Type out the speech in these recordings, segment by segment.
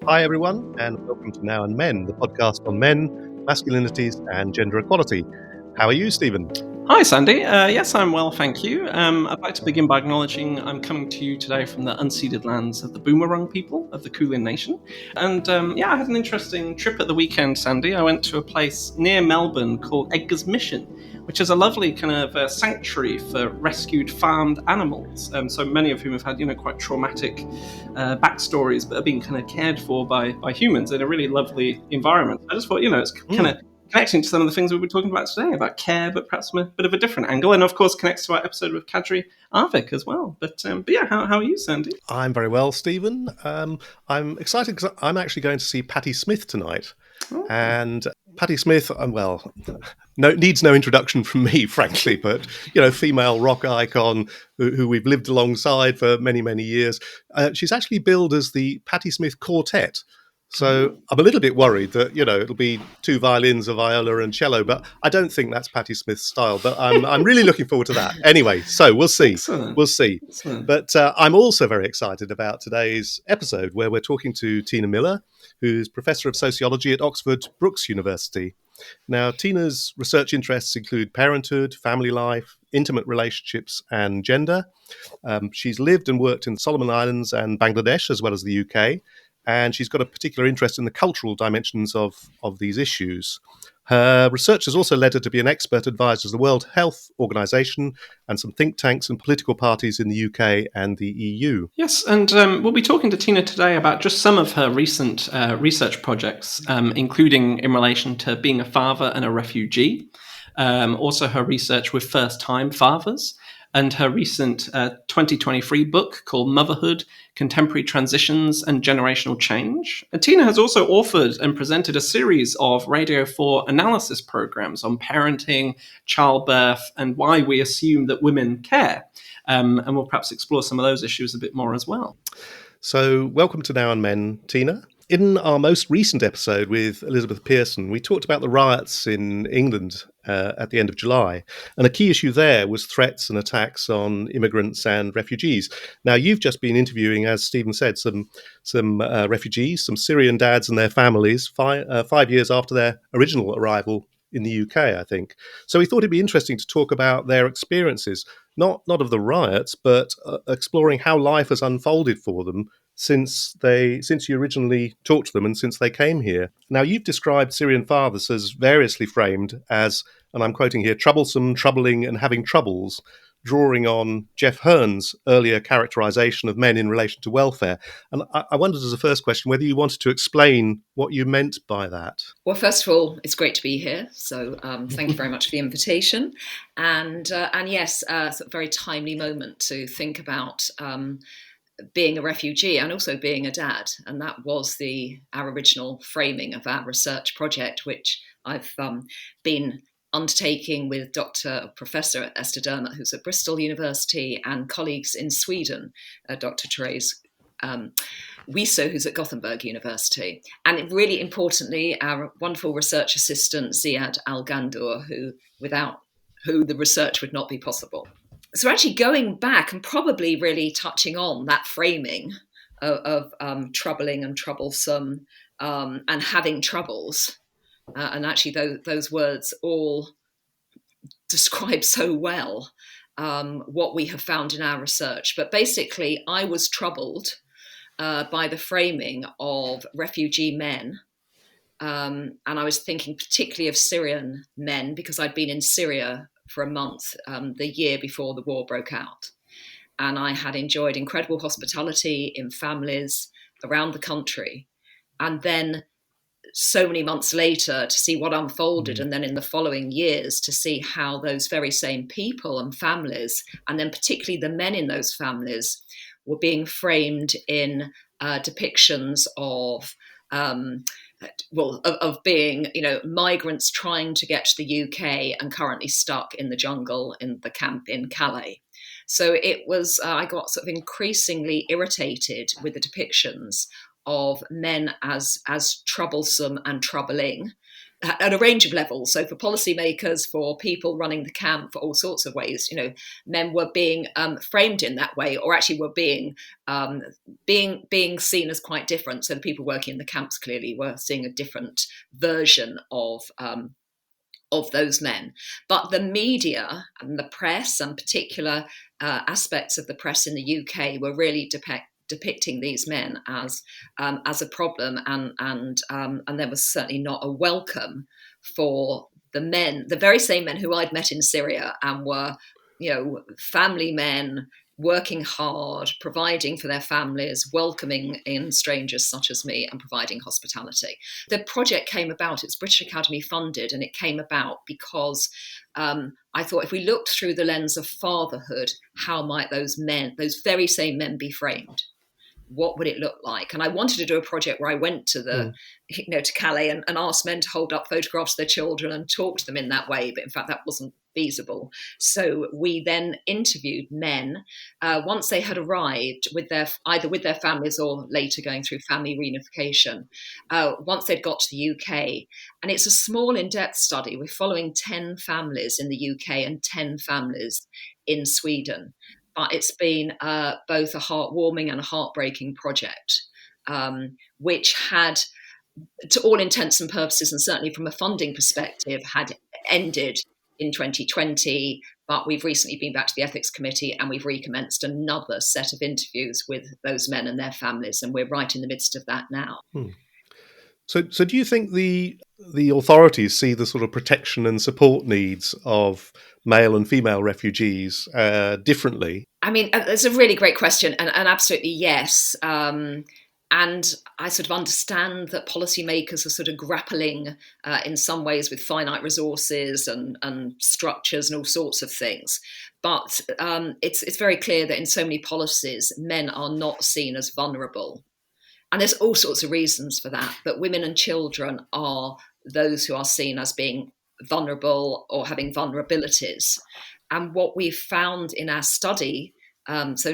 Hi everyone, and welcome to Now and Men, the podcast on men, masculinities and gender equality. How are you, Stephen? Hi, Sandy. Yes, I'm well, thank you. I'd like to begin by acknowledging I'm coming to you today from the unceded lands of the Boomerang people of the Kulin Nation. And I had an interesting trip at the weekend, Sandy. I went to a place near Melbourne called Edgar's Mission, which is a lovely kind of sanctuary for rescued farmed animals. So many of whom have had, quite traumatic backstories, but are being kind of cared for by humans in a really lovely environment. I just thought, it's kind of connecting to some of the things we've been talking about today about care, but perhaps from a bit of a different angle, and of course connects to our episode with Kadri Arvik as well. But yeah, how are you, Sandy? I'm very well, Stephen. I'm excited because I'm actually going to see Patti Smith tonight. Oh. And Patti Smith, needs no introduction from me, frankly, but, female rock icon who we've lived alongside for many, many years. She's actually billed as the Patti Smith Quartet. So I'm a little bit worried that, it'll be two violins, a viola and cello, but I don't think that's Patti Smith's style. But I'm really looking forward to that. Anyway, so we'll see. Excellent. We'll see. Excellent. But I'm also very excited about today's episode where we're talking to Tina Miller, who's Professor of Sociology at Oxford Brookes University. Now, Tina's research interests include parenthood, family life, intimate relationships and gender. She's lived and worked in Solomon Islands and Bangladesh as well as the UK. And she's got a particular interest in the cultural dimensions of these issues. Her research has also led her to be an expert advisor to the World Health Organization and some think tanks and political parties in the UK and the EU. Yes, and we'll be talking to Tina today about just some of her recent research projects, including in relation to being a father and a refugee, also her research with first-time fathers, and her recent 2023 book called Motherhood, Contemporary Transitions and Generational Change. And Tina has also authored and presented a series of Radio 4 analysis programs on parenting, childbirth, and why we assume that women care. And we'll perhaps explore some of those issues a bit more as well. So welcome to Now and Men, Tina. In our most recent episode with Elizabeth Pearson, we talked about the riots in England at the end of July. And a key issue there was threats and attacks on immigrants and refugees. Now, you've just been interviewing, as Stephen said, some refugees, some Syrian dads and their families, 5 years after their original arrival in the UK, I think. So we thought it'd be interesting to talk about their experiences, not of the riots, but exploring how life has unfolded for them since you originally talked to them and since they came here. Now, you've described Syrian fathers as variously framed as, and I'm quoting here, troublesome, troubling, and having troubles, drawing on Jeff Hearn's earlier characterization of men in relation to welfare. And I wondered as a first question whether you wanted to explain what you meant by that. Well, first of all, it's great to be here. So thank you very much for the invitation. And yes, it's a very timely moment to think about being a refugee and also being a dad. And that was our original framing of our research project, which I've been undertaking with Professor Esther Dermott, who's at Bristol University, and colleagues in Sweden, Dr. Therese Wieso, who's at Gothenburg University. And really importantly, our wonderful research assistant, Ziad Al-Gandour, without who the research would not be possible. So actually going back and probably really touching on that framing of troubling and troublesome and having troubles, and actually those words all describe so well what we have found in our research. But basically, I was troubled by the framing of refugee men. And I was thinking particularly of Syrian men because I'd been in Syria for a month the year before the war broke out. And I had enjoyed incredible hospitality in families around the country. And then so many months later to see what unfolded, and then in the following years to see how those very same people and families, and then particularly the men in those families, were being framed in depictions of being, migrants trying to get to the UK and currently stuck in the jungle in the camp in Calais. So it was, I got sort of increasingly irritated with the depictions of men as troublesome and troubling at a range of levels. So for policymakers, for people running the camp, for all sorts of ways, men were being framed in that way, or actually were being being seen as quite different. So the people working in the camps clearly were seeing a different version of those men. But the media and the press, and particular aspects of the press in the UK, were really depicting these men as a problem, and there was certainly not a welcome for the very same men who I'd met in Syria and were, family men, working hard, providing for their families, welcoming in strangers such as me, and providing hospitality. The project came about, it's British Academy funded, and it came about because I thought, if we looked through the lens of fatherhood, how might those very same men be framed? What would it look like? And I wanted to do a project where I went to to Calais and asked men to hold up photographs of their children and talk to them in that way. But in fact, that wasn't feasible. So we then interviewed men once they had arrived either with their families or later going through family reunification, once they'd got to the UK. And it's a small in-depth study. We're following 10 families in the UK and 10 families in Sweden. But it's been both a heartwarming and a heartbreaking project, which had, to all intents and purposes, and certainly from a funding perspective, had ended in 2020. But we've recently been back to the ethics committee and we've recommenced another set of interviews with those men and their families. And we're right in the midst of that now. So do you think the authorities see the sort of protection and support needs of male and female refugees differently? I mean, it's a really great question, and absolutely yes. And I sort of understand that policymakers are sort of grappling in some ways with finite resources and structures and all sorts of things. But it's very clear that in so many policies, men are not seen as vulnerable. And there's all sorts of reasons for that. But women and children are those who are seen as being vulnerable or having vulnerabilities. And what we've found in our study,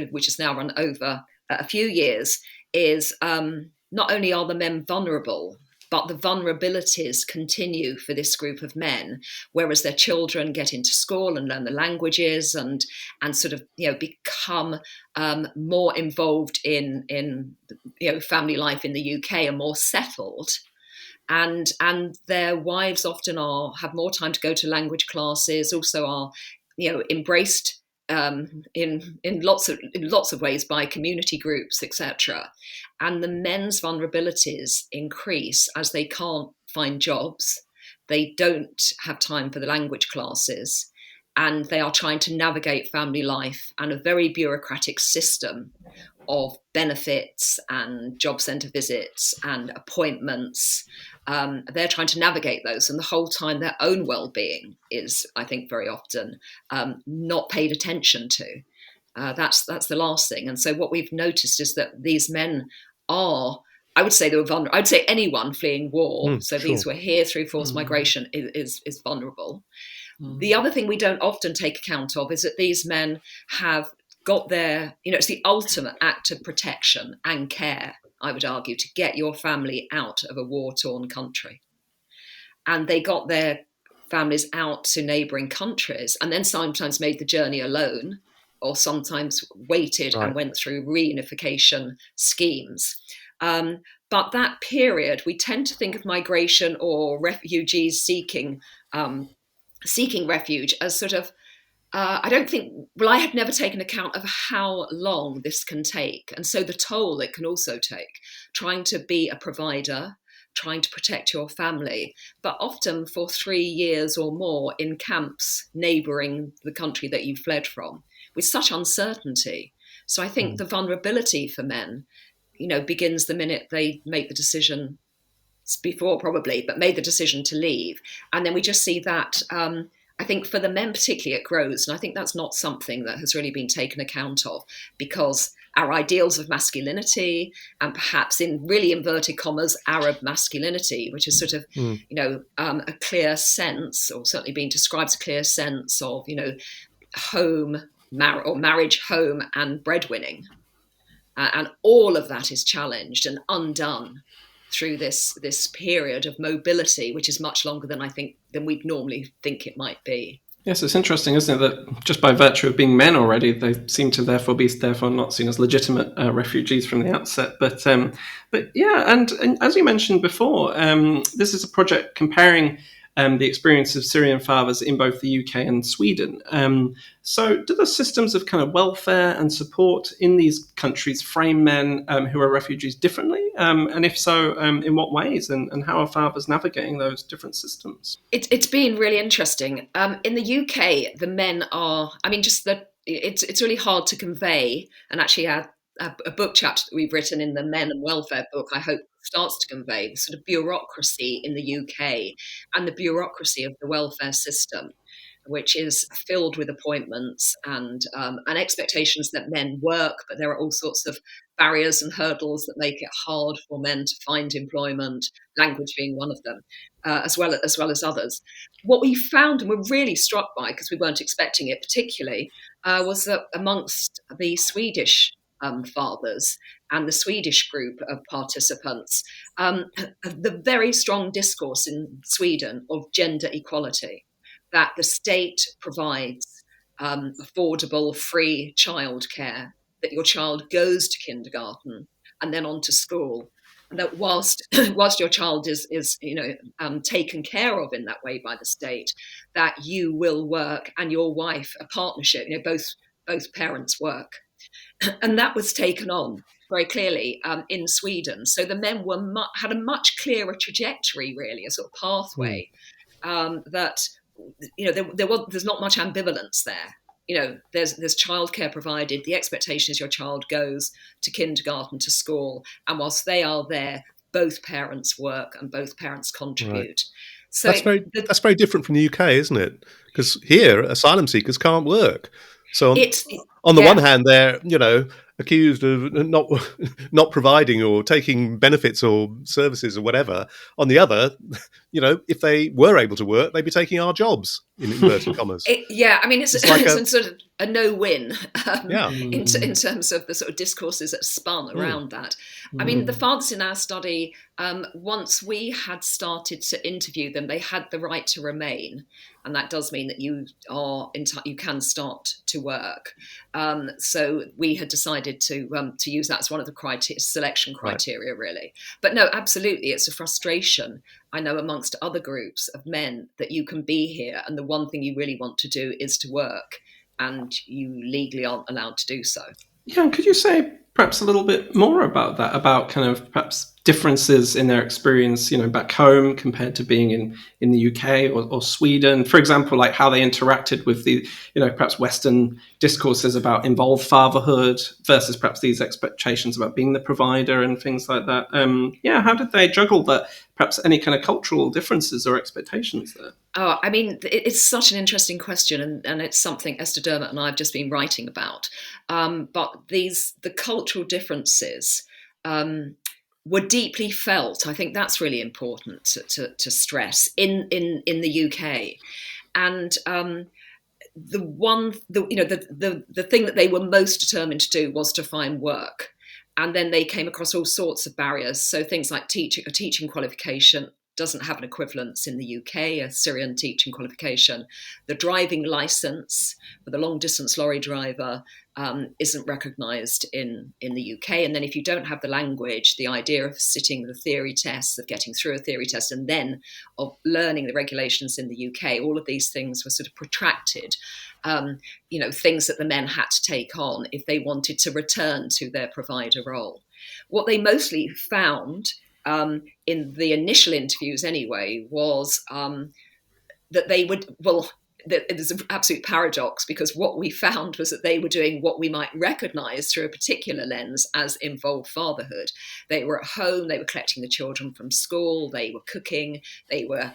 which has now run over a few years, is not only are the men vulnerable, but the vulnerabilities continue for this group of men, whereas their children get into school and learn the languages and sort of become more involved in family life in the UK and more settled. And their wives often have more time to go to language classes, also are embraced in lots of ways by community groups, etc. And the men's vulnerabilities increase as they can't find jobs, they don't have time for the language classes, and they are trying to navigate family life and a very bureaucratic system of benefits and job centre visits and appointments. They're trying to navigate those, and the whole time their own well-being is, I think, very often not paid attention to. That's the last thing. And so what we've noticed is that these men are, I would say they were vulnerable. I would say anyone fleeing war, so sure. these were here through forced migration, is vulnerable. The other thing we don't often take account of is that these men have got it's the ultimate act of protection and care, I would argue, to get your family out of a war-torn country. And they got their families out to neighbouring countries and then sometimes made the journey alone, or sometimes waited and went through reunification schemes. But that period, we tend to think of migration or refugees seeking refuge as sort of, I had never taken account of how long this can take. And so the toll it can also take, trying to be a provider, trying to protect your family, but often for 3 years or more in camps neighbouring the country that you fled from, with such uncertainty. So I think the vulnerability for men, begins the minute they make the decision, before probably, but made the decision to leave. And then we just see that, I think for the men particularly, it grows. And I think that's not something that has really been taken account of, because our ideals of masculinity, and perhaps in really inverted commas, Arab masculinity, which is sort of, a clear sense, or certainly being described as a clear sense of, home, marriage, home and breadwinning. And all of that is challenged and undone through this period of mobility, which is much longer than we'd normally think it might be. Yes, it's interesting, isn't it, that just by virtue of being men already, they seem to therefore be not seen as legitimate refugees from the outset. But yeah, and as you mentioned before, this is a project comparing the experience of Syrian fathers in both the UK and Sweden. So, do the systems of kind of welfare and support in these countries frame men who are refugees differently? And if so, in what ways? And how are fathers navigating those different systems? It's been really interesting. In the UK, the men are, I mean, just that it's really hard to convey. And actually, a book chapter that we've written in the Men and Welfare book, I hope starts to convey the sort of bureaucracy in the UK and the bureaucracy of the welfare system, which is filled with appointments and expectations that men work, but there are all sorts of barriers and hurdles that make it hard for men to find employment, language being one of them, as well as others. What we found and were really struck by, because we weren't expecting it particularly, was that amongst the Swedish fathers and the Swedish group of participants, the very strong discourse in Sweden of gender equality, that the state provides affordable, free childcare, that your child goes to kindergarten and then on to school, and that whilst your child is taken care of in that way by the state, that you will work and your wife, a partnership, both parents work, and that was taken on very clearly in Sweden. So the men had a much clearer trajectory, really, a sort of pathway that there's not much ambivalence there. There's childcare provided. The expectation is your child goes to kindergarten, to school, and whilst they are there, both parents work and both parents contribute. Right. So that's very different from the UK, isn't it? Because here, asylum seekers can't work. So on the one hand, they're accused of not providing or taking benefits or services or whatever. On the other, if they were able to work, they'd be taking our jobs, in inverted commas. It's like a sort of a no-win in terms of the sort of discourses that spun around that. I mean, the fathers in our study, once we had started to interview them, they had the right to remain, and that does mean that you can start to work. So we had decided to use that as one of the selection criteria, really. But no, absolutely, it's a frustration, I know, amongst other groups of men, that you can be here and the one thing you really want to do is to work, and you legally aren't allowed to do so. Yeah, and could you say perhaps a little bit more about that, about kind of perhaps differences in their experience, back home compared to being in the UK or Sweden? For example, like how they interacted with the, perhaps Western discourses about involved fatherhood versus perhaps these expectations about being the provider and things like that. How did they juggle that? Perhaps any kind of cultural differences or expectations there? Oh, I mean, it's such an interesting question, and it's something Esther Dermott and I have just been writing about. But the cultural differences were deeply felt. I think that's really important to stress in the UK, and the thing that they were most determined to do was to find work. And then they came across all sorts of barriers. So things like a teaching qualification doesn't have an equivalence in the UK, a Syrian teaching qualification. The driving license for the long distance lorry driver isn't recognised in the UK. And then if you don't have the language, the idea of sitting the theory tests, of getting through a theory test, and then of learning the regulations in the UK, all of these things were sort of protracted. Things that the men had to take on if they wanted to return to their provider role. What they mostly found in the initial interviews anyway was that they would, it was an absolute paradox, because what we found was that they were doing what we might recognise through a particular lens as involved fatherhood. They were at home, they were collecting the children from school, they were cooking, they were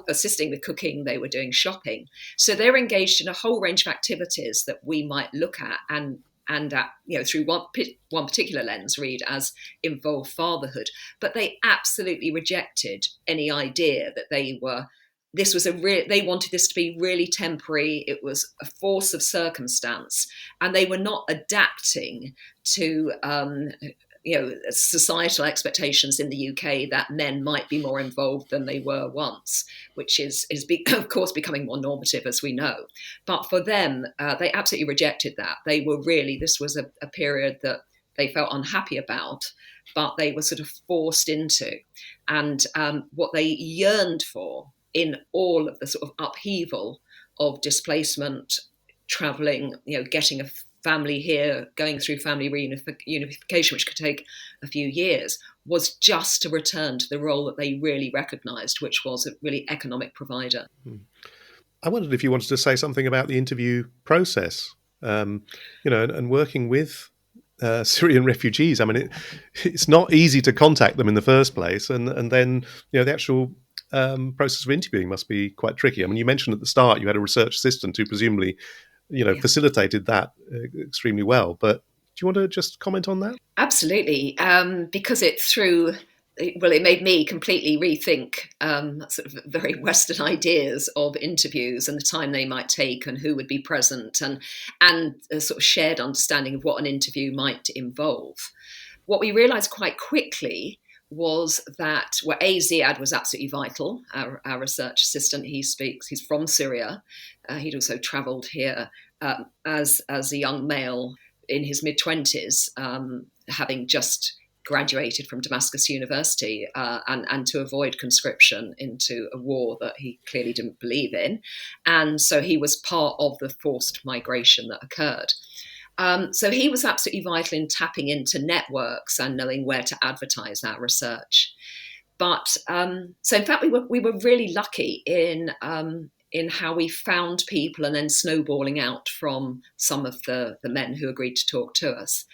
assisting with cooking, they were doing shopping. So they're engaged in a whole range of activities that we might look at and through one particular lens read as involved fatherhood. But they absolutely rejected any idea that they wanted this to be really temporary. It was a force of circumstance, and they were not adapting to societal expectations in the UK that men might be more involved than they were once, which is of course becoming more normative, as we know. But for them, they absolutely rejected that. This was a period that they felt unhappy about, but they were sort of forced into. And what they yearned for in all of the sort of upheaval of displacement, traveling, getting a family here, going through family reunification, which could take a few years, was just to return to the role that they really recognised, which was a really economic provider. I wondered if you wanted to say something about the interview process, and working with Syrian refugees. I mean, it's not easy to contact them in the first place, and then the actual process of interviewing must be quite tricky. I mean, you mentioned at the start you had a research assistant who presumably facilitated that extremely well. But do you want to just comment on that? Absolutely, because it made me completely rethink sort of very Western ideas of interviews and the time they might take and who would be present, and a sort of shared understanding of what an interview might involve. What we realised quite quickly was that, Ziad was absolutely vital, our research assistant. He's from Syria. He'd also travelled here as a young male in his mid-20s, having just graduated from Damascus University, and to avoid conscription into a war that he clearly didn't believe in. And so he was part of the forced migration that occurred. So he was absolutely vital in tapping into networks and knowing where to advertise our research. But so in fact, we were really lucky in how we found people, and then snowballing out from some of the men who agreed to talk to us.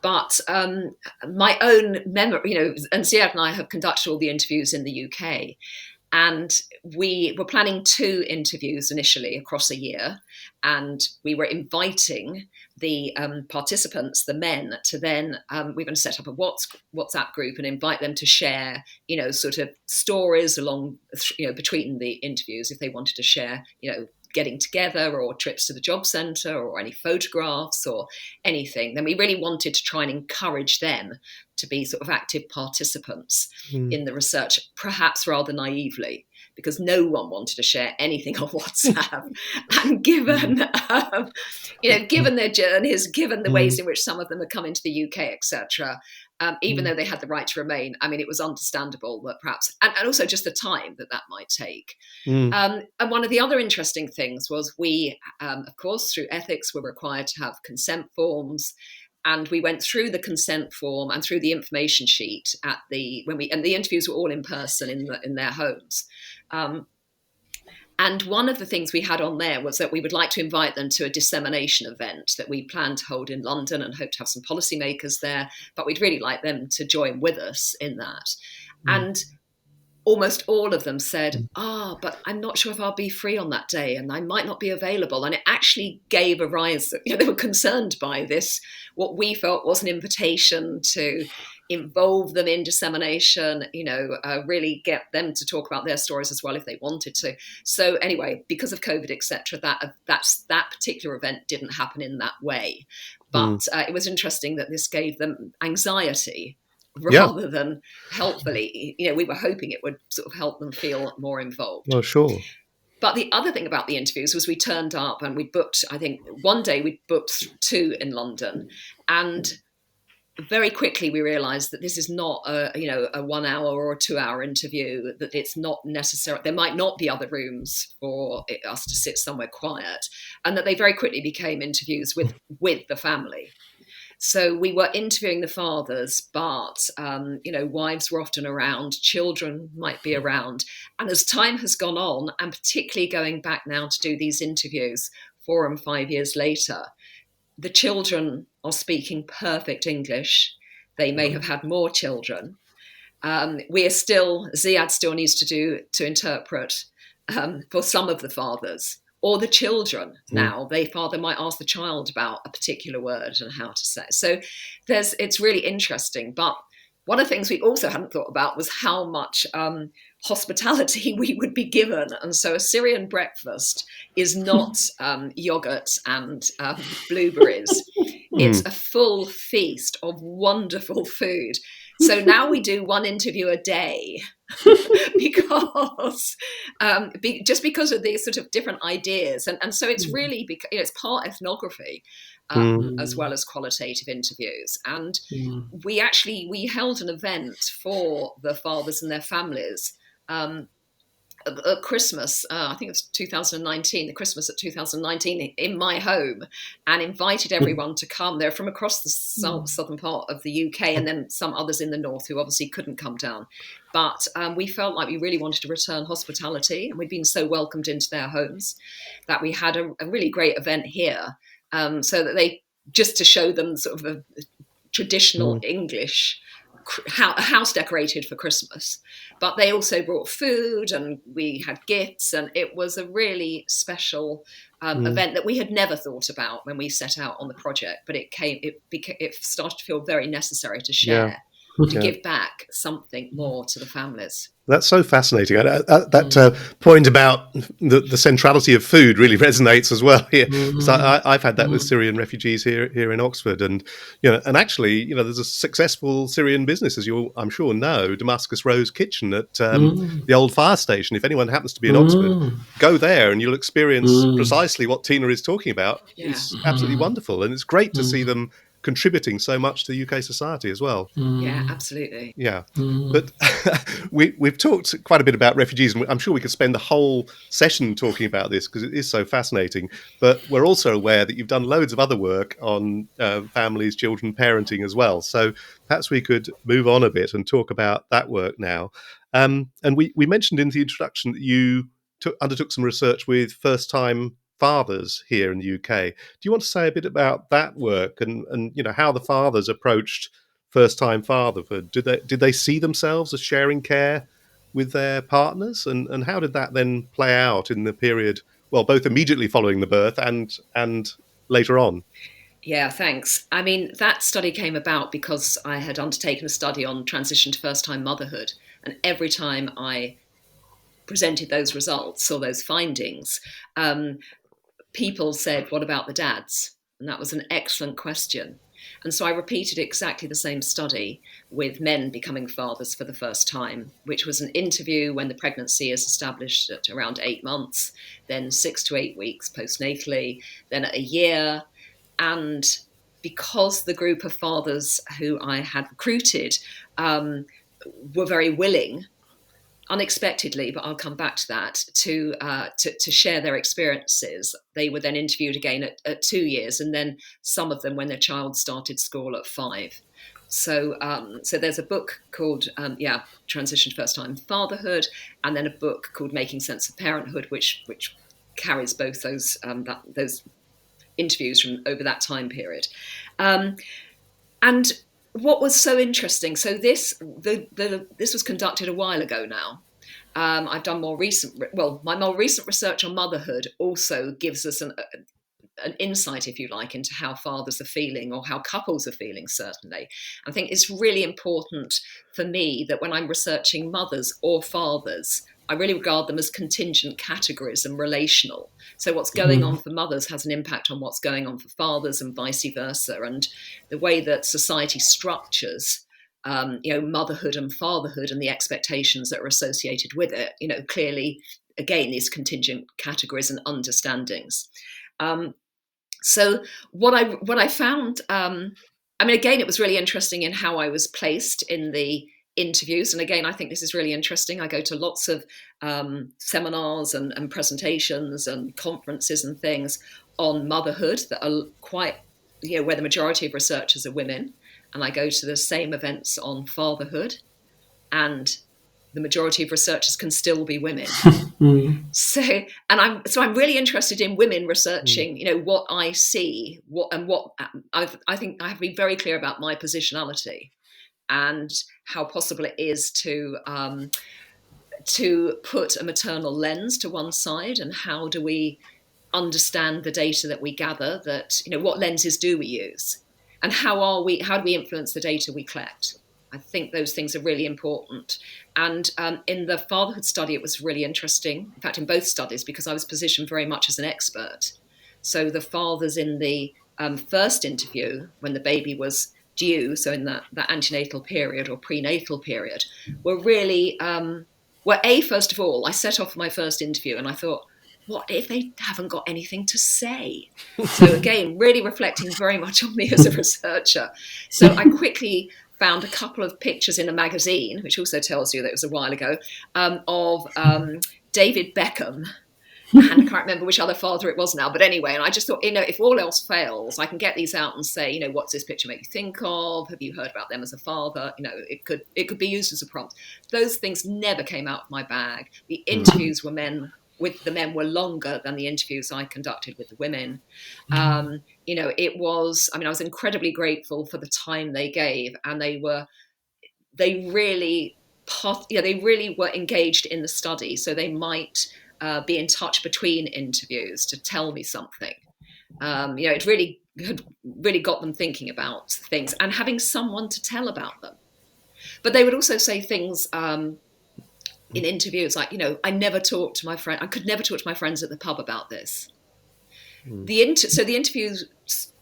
But my own memory, and Ziad and I have conducted all the interviews in the UK. And we were planning 2 interviews initially across a year. And we were inviting the participants, the men, to then, we're going to set up a WhatsApp group and invite them to share, sort of stories along, between the interviews, if they wanted to share, getting together or trips to the job centre or any photographs or anything. Then we really wanted to try and encourage them to be sort of active participants in the research, perhaps rather naively, because no one wanted to share anything on WhatsApp. And given their journeys, given the ways in which some of them had come into the UK, etc., even though they had the right to remain, I mean, it was understandable that perhaps, and also just the time that might take. And one of the other interesting things was we, of course, through ethics, were required to have consent forms. And we went through the consent form and through the information sheet and the interviews were all in person in their homes. And one of the things we had on there was that we would like to invite them to a dissemination event that we plan to hold in London and hope to have some policymakers there. But we'd really like them to join with us in that. And almost all of them said, but I'm not sure if I'll be free on that day and I might not be available. And it actually gave a rise. They were concerned by this, what we felt was an invitation to involve them in dissemination, really get them to talk about their stories as well if they wanted to. So anyway, because of COVID, etc., that particular event didn't happen in that way. But it was interesting that this gave them anxiety rather than helpfully. We were hoping it would sort of help them feel more involved. Oh, sure. But the other thing about the interviews was we turned up and we booked, I think one day we booked 2 in London, and very quickly we realised that this is not a 1 hour or a 2 hour interview, that it's not necessary. There might not be other rooms for us to sit somewhere quiet, and that they very quickly became interviews with the family. So we were interviewing the fathers, but, wives were often around, children might be around. And as time has gone on, and particularly going back now to do these interviews 4 and 5 years later, the children are speaking perfect English. They may have had more children. Ziad still needs to interpret for some of the fathers. Or the children now, father might ask the child about a particular word and how to say it. So it's really interesting. But one of the things we also hadn't thought about was how much hospitality we would be given. And so a Syrian breakfast is not yogurt and blueberries. It's a full feast of wonderful food. So now we do one interview a day because just because of these sort of different ideas. And so it's really, it's part ethnography as well as qualitative interviews. And we held an event for the fathers and their families at Christmas, I think it was 2019, the Christmas at 2019, in my home, and invited everyone to come. They're from across the southern part of the UK, and then some others in the north who obviously couldn't come down. But we felt like we really wanted to return hospitality, and we'd been so welcomed into their homes that we had a really great event here, so that they, just to show them sort of a traditional English house decorated for Christmas. But they also brought food, and we had gifts, and it was a really special event that we had never thought about when we set out on the project. But it started to feel very necessary to share, to give back something more to the families. That's so fascinating. That point about the centrality of food really resonates as well here. So I've had that with Syrian refugees here in Oxford, and actually, there's a successful Syrian business, as you I'm sure know, Damascus Rose Kitchen at the old fire station. If anyone happens to be in Oxford, go there and you'll experience precisely what Tina is talking about. Yeah. It's absolutely wonderful, and it's great to see them contributing so much to UK society as well. Yeah, absolutely. Yeah, but we've talked quite a bit about refugees, and I'm sure we could spend the whole session talking about this because it is so fascinating. But we're also aware that you've done loads of other work on families, children, parenting as well. So perhaps we could move on a bit and talk about that work now. And we mentioned in the introduction that you undertook some research with first-time fathers here in the UK. Do you want to say a bit about that work and how the fathers approached first-time fatherhood? Did they see themselves as sharing care with their partners, and how did that then play out in the period, well, both immediately following the birth and later on? Yeah, thanks. I mean, that study came about because I had undertaken a study on transition to first-time motherhood, and every time I presented those results or those findings, people said, "What about the dads?" And that was an excellent question. And so I repeated exactly the same study with men becoming fathers for the first time, which was an interview when the pregnancy is established at around 8 months, then 6 to 8 weeks postnatally, then at a year. And because the group of fathers who I had recruited were very willing, unexpectedly, but I'll come back to that, to share their experiences, they were then interviewed again at 2 years, and then some of them when their child started school at 5. So there's a book called Transition to First Time Fatherhood, and then a book called Making Sense of Parenthood, which carries both those interviews from over that time period. And what was so interesting, so this was conducted a while ago now. I've done my more recent research on motherhood also gives us an insight, if you like, into how fathers are feeling, or how couples are feeling, certainly. I think it's really important for me that when I'm researching mothers or fathers, I really regard them as contingent categories and relational. So what's going on for mothers has an impact on what's going on for fathers, and vice versa. And the way that society structures motherhood and fatherhood and the expectations that are associated with it, clearly, again, these contingent categories and understandings. So what I found, again, it was really interesting in how I was placed in the interviews. And again, I think this is really interesting. I go to lots of seminars and presentations and conferences and things on motherhood that are quite, where the majority of researchers are women. And I go to the same events on fatherhood, and the majority of researchers can still be women. So I'm really interested in women researching, what I see, I think I have to be very clear about my positionality and how possible it is to put a maternal lens to one side, and how do we understand the data that we gather, that, what lenses do we use, and how do we influence the data we collect? I think those things are really important. And in the fatherhood study, it was really interesting. In fact, in both studies, because I was positioned very much as an expert. So the fathers in the first interview when the baby was due, so in that antenatal period or prenatal period, were really, first of all, I set off my first interview and I thought, what if they haven't got anything to say? So again, really reflecting very much on me as a researcher. So I quickly found a couple of pictures in a magazine, which also tells you that it was a while ago, of David Beckham. And I can't remember which other father it was now, but anyway, and I just thought, if all else fails, I can get these out and say, what's this picture make you think of? Have you heard about them as a father? It could be used as a prompt. Those things never came out of my bag. The interviews with the men were longer than the interviews I conducted with the women. It was, I was incredibly grateful for the time they gave, and they really were engaged in the study, so they might be in touch between interviews to tell me something. It really had really got them thinking about things and having someone to tell about them. But they would also say things in interviews like, I could never talk to my friends at the pub about this. So the interviews,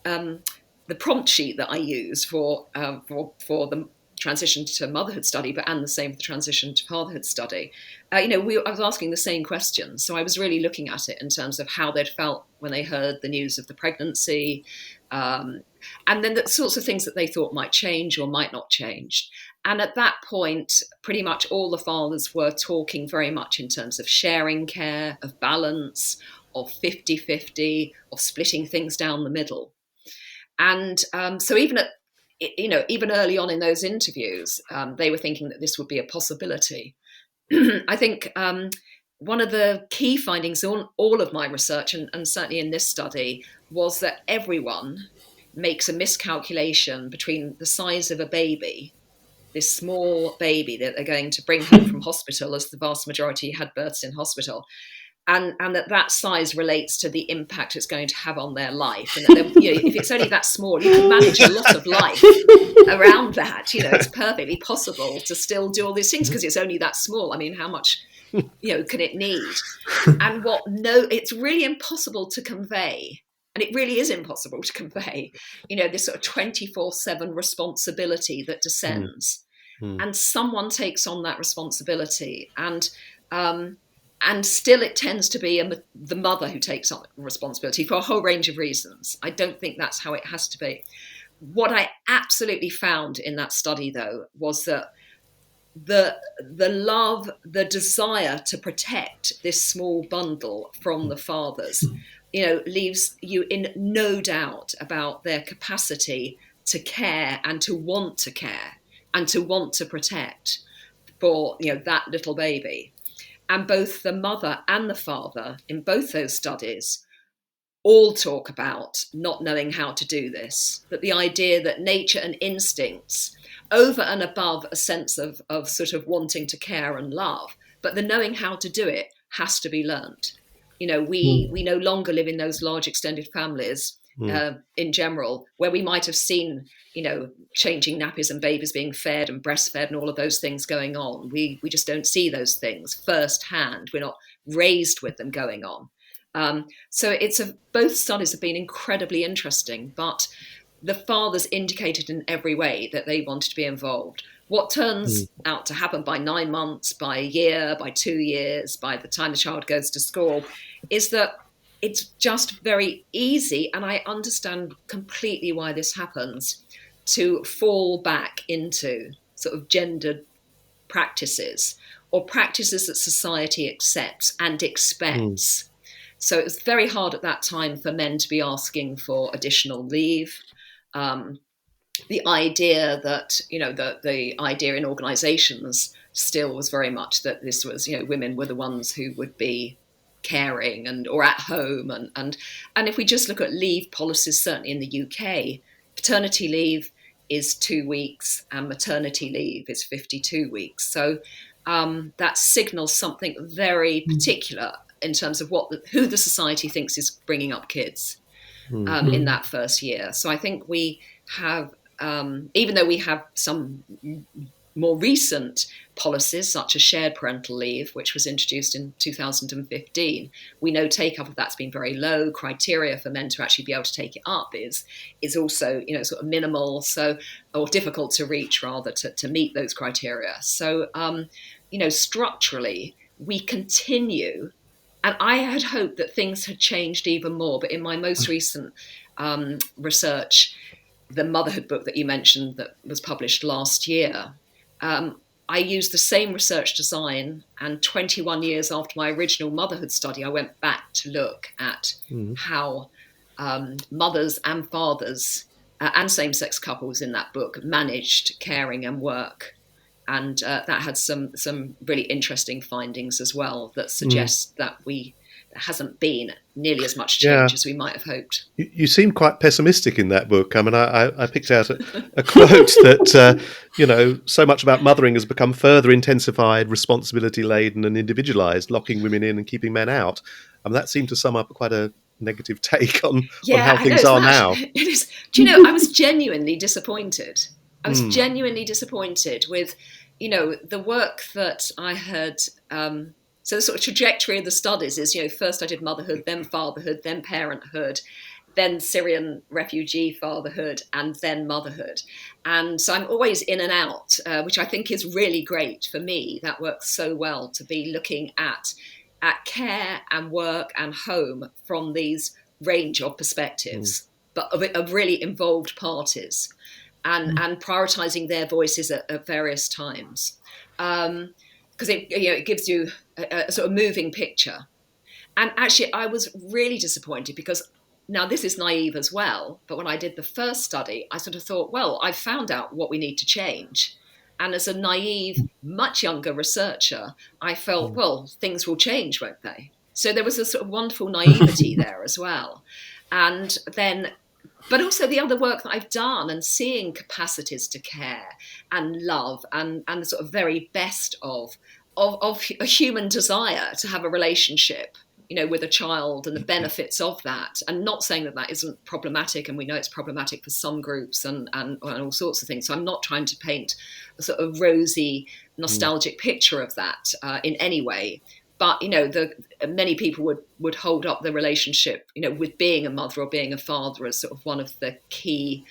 the prompt sheet that I use for the transition to motherhood study, and the same for the transition to fatherhood study, I was asking the same questions. So I was really looking at it in terms of how they'd felt when they heard the news of the pregnancy, and then the sorts of things that they thought might change or might not change. And at that point, pretty much all the fathers were talking very much in terms of sharing care, of balance, of 50-50, of splitting things down the middle. And so even early on in those interviews, they were thinking that this would be a possibility. I think one of the key findings on all of my research, and certainly in this study, was that everyone makes a miscalculation between the size of a baby, this small baby that they're going to bring home from hospital, as the vast majority had births in hospital, and that size relates to the impact it's going to have on their life. And that if it's only that small, you can manage a lot of life around that. It's perfectly possible to still do all these things because it's only that small. How much can it need? And it's really impossible to convey. And it really is impossible to convey, this sort of 24/7 responsibility that descends. And someone takes on that responsibility. And still it tends to be the mother who takes on responsibility for a whole range of reasons. I don't think that's how it has to be. What I absolutely found in that study, though, was that the love, the desire to protect this small bundle from the fathers, leaves you in no doubt about their capacity to care and to want to care and to want to protect for, that little baby. And both the mother and the father in both those studies all talk about not knowing how to do this, that the idea that nature and instincts, over and above a sense of sort of wanting to care and love, but the knowing how to do it has to be learned. We no longer live in those large extended families in general, where we might have seen, changing nappies and babies being fed and breastfed and all of those things going on. We just don't see those things firsthand. We're not raised with them going on. So both studies have been incredibly interesting, but the fathers indicated in every way that they wanted to be involved. What turns out to happen by 9 months, by a year, by 2 years, by the time the child goes to school, is that it's just very easy, and I understand completely why this happens, to fall back into sort of gendered practices or practices that society accepts and expects. So it was very hard at that time for men to be asking for additional leave. The idea that, the idea in organizations still was very much that this was, women were the ones who would be caring or at home. And if we just look at leave policies, certainly in the UK, paternity leave is 2 weeks and maternity leave is 52 weeks. So that signals something very particular in terms of who the society thinks is bringing up kids in that first year. So I think we have, even though we have some more recent policies, such as shared parental leave, which was introduced in 2015, we know take-up of that's been very low. Criteria for men to actually be able to take it up is also, sort of minimal, or difficult to reach, rather, to meet those criteria. So, structurally, we continue. And I had hoped that things had changed even more, but in my most recent research, the motherhood book that you mentioned that was published last year, I used the same research design, and 21 years after my original motherhood study, I went back to look at how mothers and fathers and same-sex couples in that book managed caring and work. And that had some really interesting findings as well that suggest that there hasn't been nearly as much change as we might have hoped. You seem quite pessimistic in that book. I mean, I picked out a quote that, so much about mothering has become further intensified, responsibility-laden and individualised, locking women in and keeping men out. I mean, that seemed to sum up quite a negative take on how things are now. It is. Do you know, I was genuinely disappointed. I was genuinely disappointed with, the work that I had. So the sort of trajectory of the studies is, first I did motherhood, then fatherhood, then parenthood, then Syrian refugee fatherhood, and then motherhood. And so I'm always in and out, which I think is really great for me. That works so well to be looking at care and work and home from these range of perspectives, but of really involved parties. And prioritising their voices at various times, because it gives you a sort of moving picture. And actually, I was really disappointed because now this is naive as well. But when I did the first study, I sort of thought, well, I've found out what we need to change. And as a naive, much younger researcher, I felt, well, things will change, won't they? So there was a sort of wonderful naivety there as well. And then, but also the other work that I've done and seeing capacities to care and love and the sort of very best of a human desire to have a relationship, with a child and the benefits of that. And not saying that isn't problematic, and we know it's problematic for some groups and all sorts of things. So I'm not trying to paint a sort of rosy, nostalgic picture of that in any way. But, many people would hold up the relationship, with being a mother or being a father as sort of one of the key.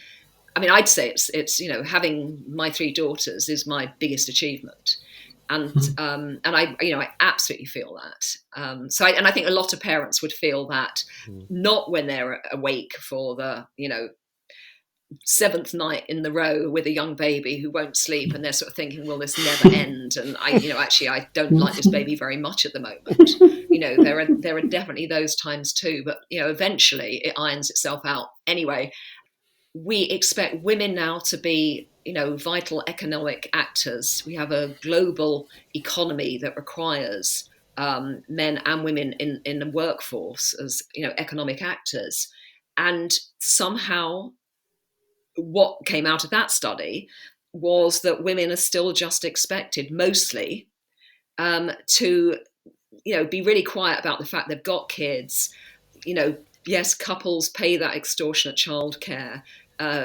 I mean, I'd say it's having my 3 daughters is my biggest achievement. And I absolutely feel that. So I think a lot of parents would feel that, not when they're awake for the, 7th night in the row with a young baby who won't sleep, and they're sort of thinking, will this never end? And I don't like this baby very much at the moment. There are definitely those times too, but eventually it irons itself out. Anyway, we expect women now to be, vital economic actors. We have a global economy that requires men and women in the workforce as, economic actors. And somehow what came out of that study was that women are still just expected, mostly, to, be really quiet about the fact they've got kids. Yes, couples pay that extortionate childcare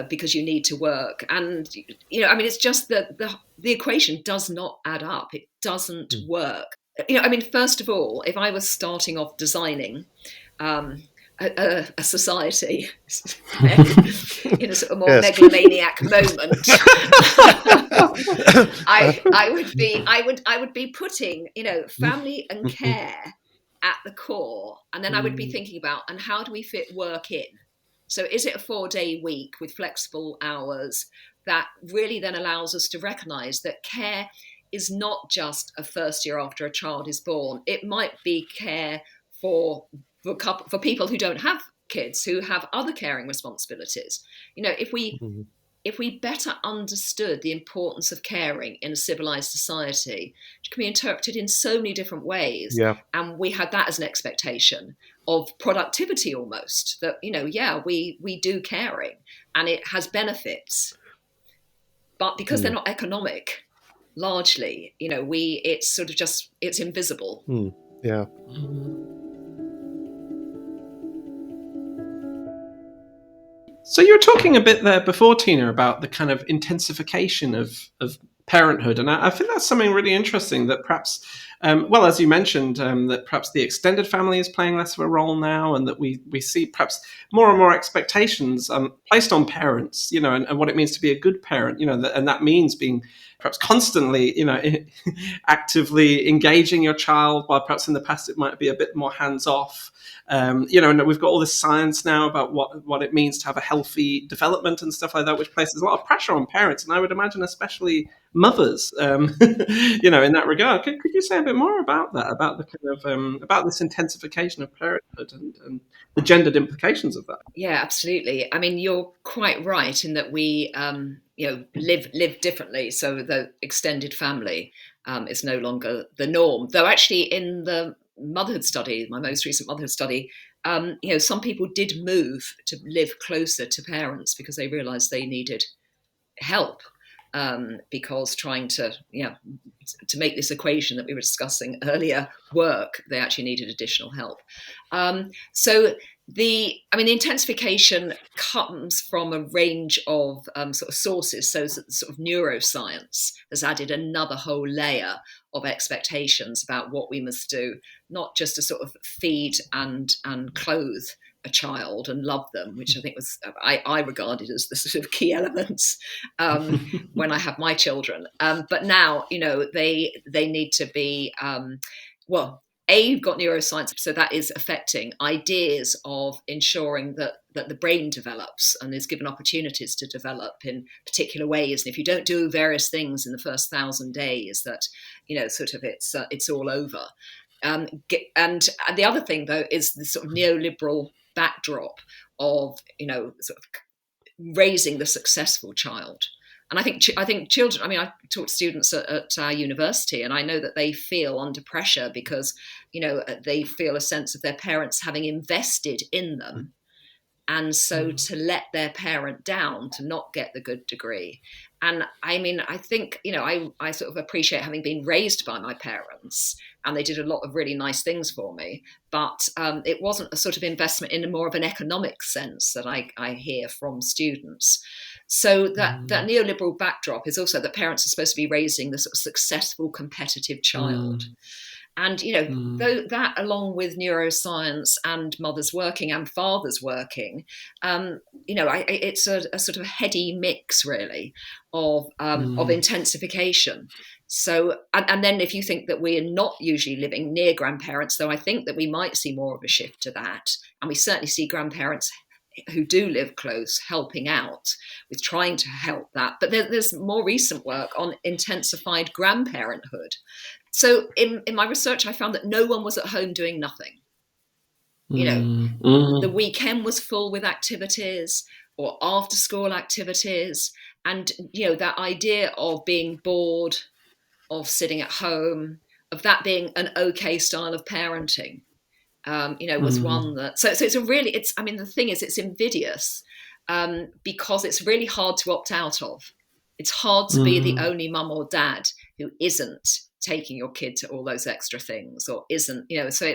because you need to work, and it's just that the equation does not add up. It doesn't work. First of all, if I was starting off designing a society in a sort of more megalomaniac moment, I would be putting family and care at the core, and then I would be thinking about, and how do we fit work in? So is it a 4-day week with flexible hours that really then allows us to recognise that care is not just a first year after a child is born. It might be care for people who don't have kids, who have other caring responsibilities. If we better understood the importance of caring in a civilized society, which can be interpreted in so many different ways, and we had that as an expectation of productivity almost, that, we do caring and it has benefits, but because they're not economic, largely, it's sort of just, it's invisible. Yeah. So you were talking a bit there before, Tina, about the kind of intensification of parenthood. And I think that's something really interesting that perhaps, well, as you mentioned, that perhaps the extended family is playing less of a role now, and that we see perhaps more and more expectations placed on parents, and what it means to be a good parent, and that means being perhaps constantly, actively engaging your child, while perhaps in the past it might be a bit more hands off. And we've got all this science now about what it means to have a healthy development and stuff like that, which places a lot of pressure on parents. And I would imagine especially mothers, in that regard. Could you say a bit more about that, about the kind of, about this intensification of parenthood and the gendered implications of that? Yeah, absolutely. I mean, you're quite right in that we, live differently. So the extended family is no longer the norm. Though actually, in the motherhood study, my most recent motherhood study, some people did move to live closer to parents because they realised they needed help. Because trying to make this equation that we were discussing earlier work, they actually needed additional help. So the intensification comes from a range of sort of sources. So sort of neuroscience has added another whole layer of expectations about what we must do, not just to sort of feed and clothe a child and love them, which I think was I regarded as the sort of key elements when I have my children. But now, they need to be you've got neuroscience, so that is affecting ideas of ensuring that the brain develops and is given opportunities to develop in particular ways. And if you don't do various things in the first 1,000 days, that sort of it's all over. And the other thing, though, is the sort of neoliberal backdrop of sort of raising the successful child. And I think children, I mean, I talk to students at our university, and I know that they feel under pressure because, they feel a sense of their parents having invested in them. And so to let their parent down, to not get the good degree. And I mean, I think, I sort of appreciate having been raised by my parents, and they did a lot of really nice things for me. But it wasn't a sort of investment in a more of an economic sense that I hear from students. So that neoliberal backdrop is also that parents are supposed to be raising the sort of successful, competitive child. And, though that, along with neuroscience and mothers working and fathers working, it's a sort of heady mix, really, of intensification. So, and then if you think that we are not usually living near grandparents, though I think that we might see more of a shift to that. And we certainly see grandparents who do live close helping out with trying to help that. But there's more recent work on intensified grandparenthood. So in my research, I found that no one was at home doing nothing. The weekend was full with activities or after school activities. And, that idea of being bored, of sitting at home, of that being an okay style of parenting, was one that, so it's the thing is, it's invidious because it's really hard to opt out of. It's hard to be the only mum or dad who isn't taking your kid to all those extra things, or isn't, so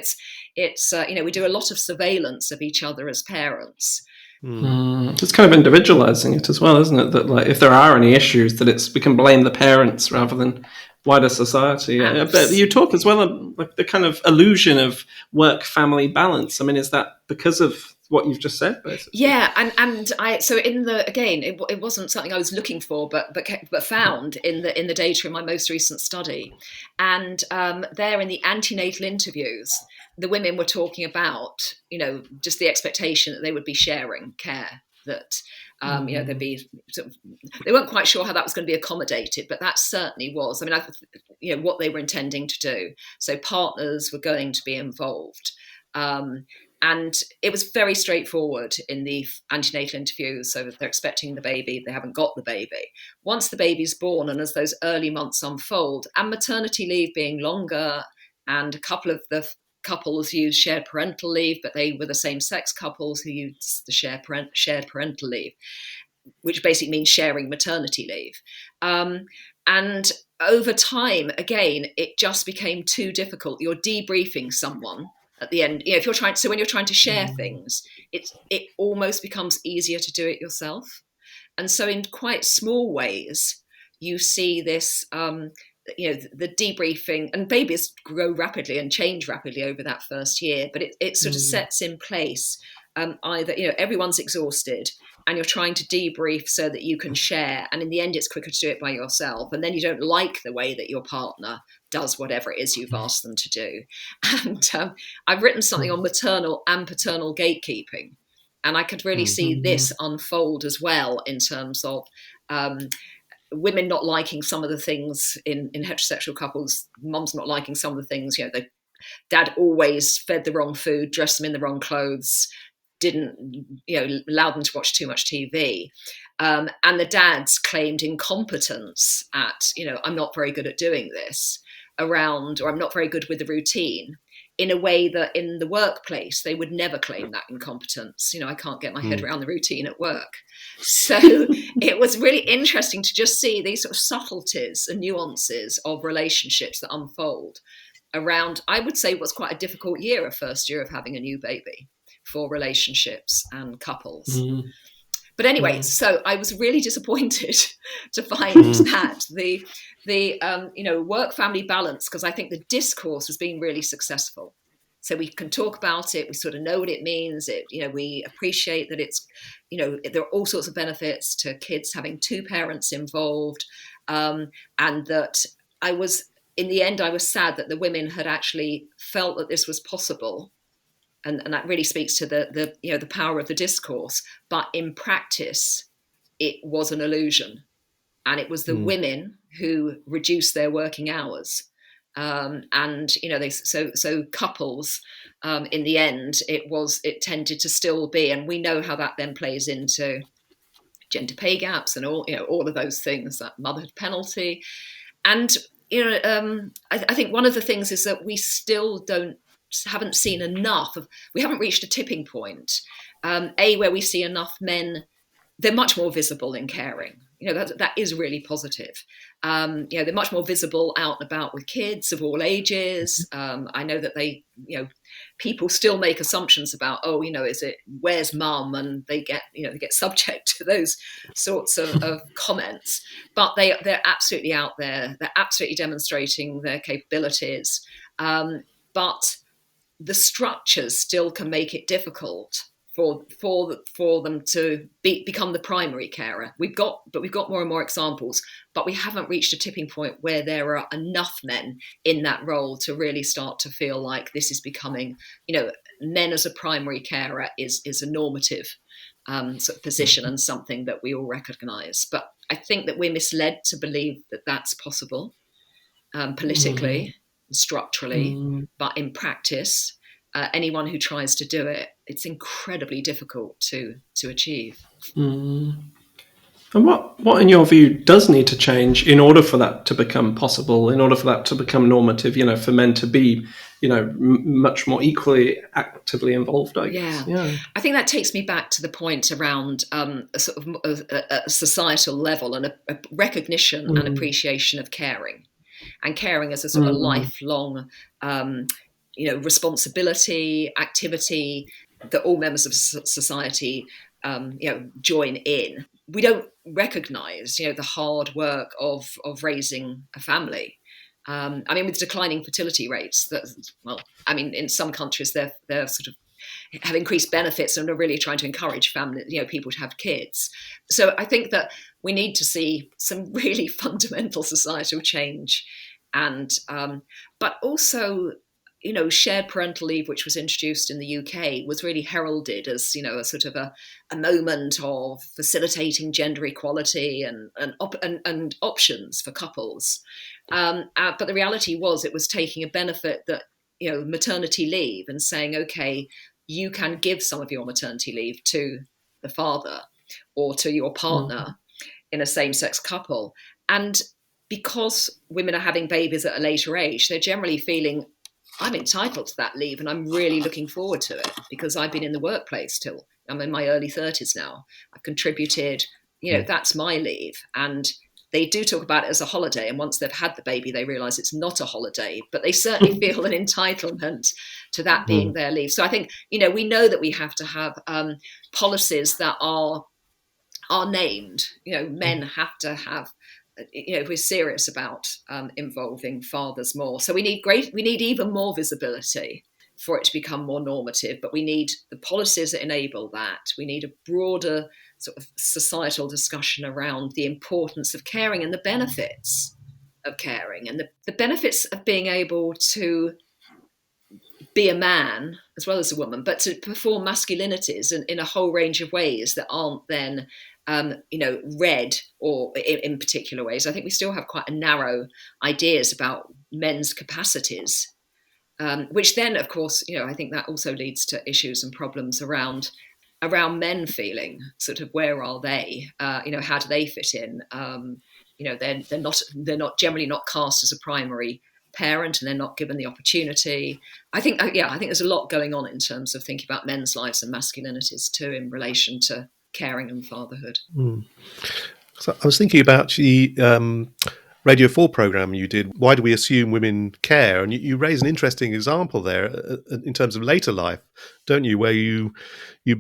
it's we do a lot of surveillance of each other as parents. It's kind of individualizing it as well, isn't it? That, like, if there are any issues, that we can blame the parents rather than wider society. But you talk as well about the kind of illusion of work-family balance. I mean, is that because of what you've just said, basically? Yeah, and so in it wasn't something I was looking for, but found in the data in my most recent study, and there in the antenatal interviews, the women were talking about just the expectation that they would be sharing care, that there'd be they weren't quite sure how that was going to be accommodated, but that certainly was. I mean, what they were intending to do. So partners were going to be involved. And it was very straightforward in the antenatal interviews. So they're expecting the baby, they haven't got the baby. Once the baby's born, and as those early months unfold, and maternity leave being longer, and a couple of the couples used shared parental leave, but they were the same-sex couples who used the shared parental leave, which basically means sharing maternity leave. And over time, again, it just became too difficult. You're debriefing someone at the end. If you're trying, so when you're trying to share things, it almost becomes easier to do it yourself. And so in quite small ways, you see this, the debriefing, and babies grow rapidly and change rapidly over that first year, but it sort of sets in place either, everyone's exhausted and you're trying to debrief so that you can share. And in the end, it's quicker to do it by yourself. And then you don't like the way that your partner does whatever it is you've asked them to do. And I've written something on maternal and paternal gatekeeping. And I could really see this unfold as well in terms of women not liking some of the things in heterosexual couples, mums not liking some of the things, dad always fed the wrong food, dressed them in the wrong clothes, didn't, allow them to watch too much TV. And the dads claimed incompetence at, I'm not very good at doing this around, or I'm not very good with the routine, in a way that in the workplace, they would never claim that incompetence. I can't get my head around the routine at work. So it was really interesting to just see these sort of subtleties and nuances of relationships that unfold around, I would say, what's quite a difficult year, a first year of having a new baby for relationships and couples. But anyway, so I was really disappointed to find that the work-family balance, because I think the discourse has been really successful. So we can talk about it. We sort of know what it means. We appreciate that it's, there are all sorts of benefits to kids having two parents involved, and that in the end, I was sad that the women had actually felt that this was possible. And that really speaks to the power of the discourse. But in practice, it was an illusion. And it was the women who reduced their working hours. So couples, in the end, it tended to still be, and we know how that then plays into gender pay gaps and all of those things, that motherhood penalty. And, I think one of the things is that we still haven't seen enough of, we haven't reached a tipping point, where we see enough men. They're much more visible in caring. That is really positive. They're much more visible out and about with kids of all ages. I know that people still make assumptions about, is it, where's mum? And they get subject to those sorts of comments. But they're absolutely out there. They're absolutely demonstrating their capabilities. But the structures still can make it difficult for them to become the primary carer. We've got more and more examples, but we haven't reached a tipping point where there are enough men in that role to really start to feel like this is becoming, men as a primary carer is a normative sort of position and something that we all recognise. But I think that we're misled to believe that that's possible politically, structurally, but in practice, anyone who tries to do it, it's incredibly difficult to achieve. And what, in your view, does need to change in order for that to become possible, in order for that to become normative, for men to be, much more equally actively involved, I guess? Yeah. I think that takes me back to the point around a sort of a societal level and a recognition and appreciation of caring. And caring as a sort of lifelong responsibility, activity that all members of society, join in. We don't recognise, the hard work of raising a family. With declining fertility rates, in some countries they're sort of have increased benefits and are really trying to encourage family, people to have kids. So I think that we need to see some really fundamental societal change, and but also, shared parental leave, which was introduced in the UK, was really heralded as, a sort of a moment of facilitating gender equality and options for couples. But the reality was it was taking a benefit that, maternity leave and saying, okay, you can give some of your maternity leave to the father or to your partner in a same-sex couple. And because women are having babies at a later age, they're generally feeling, I'm entitled to that leave and I'm really looking forward to it because I've been in the workplace till I'm in my early 30s now. I've contributed, that's my leave. And they do talk about it as a holiday. And once they've had the baby, they realize it's not a holiday, but they certainly feel an entitlement to that being their leave. So I think, we know that we have to have policies that are named. Men have to have if we're serious about involving fathers more. So we need even more visibility for it to become more normative, but we need the policies that enable that. We need a broader sort of societal discussion around the importance of caring and the benefits of caring, and the benefits of being able to be a man as well as a woman, but to perform masculinities in a whole range of ways that aren't then read or in particular ways. I think we still have quite a narrow ideas about men's capacities, which then, of course, I think that also leads to issues and problems around men feeling sort of, where are they? How do they fit in? They're not generally not cast as a primary parent, and they're not given the opportunity. I think there's a lot going on in terms of thinking about men's lives and masculinities too, in relation to caring and fatherhood. So I was thinking about the Radio 4 program you did, Why Do We Assume Women Care? And you raise an interesting example there in terms of later life, don't you, where you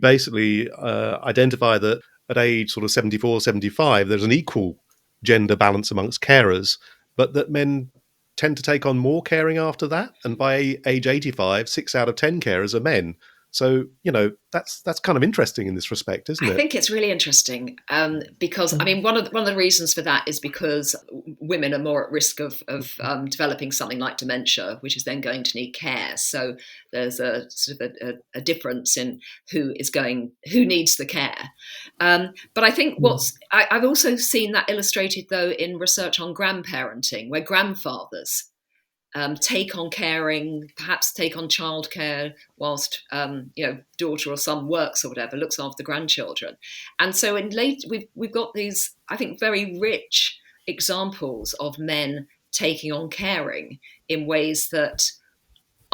basically identify that at age sort of 74, 75, there's an equal gender balance amongst carers, but that men tend to take on more caring after that. And by age 85, 6 out of 10 carers are men. So, that's kind of interesting in this respect, isn't it? I think it's really interesting because, one of the reasons for that is because women are more at risk of developing something like dementia, which is then going to need care. So there's a sort of a difference in who needs the care. But I think I've also seen that illustrated, though, in research on grandparenting, where grandfathers take on caring, perhaps take on childcare whilst daughter or son works or whatever, looks after the grandchildren. And so we've got these, I think, very rich examples of men taking on caring in ways that,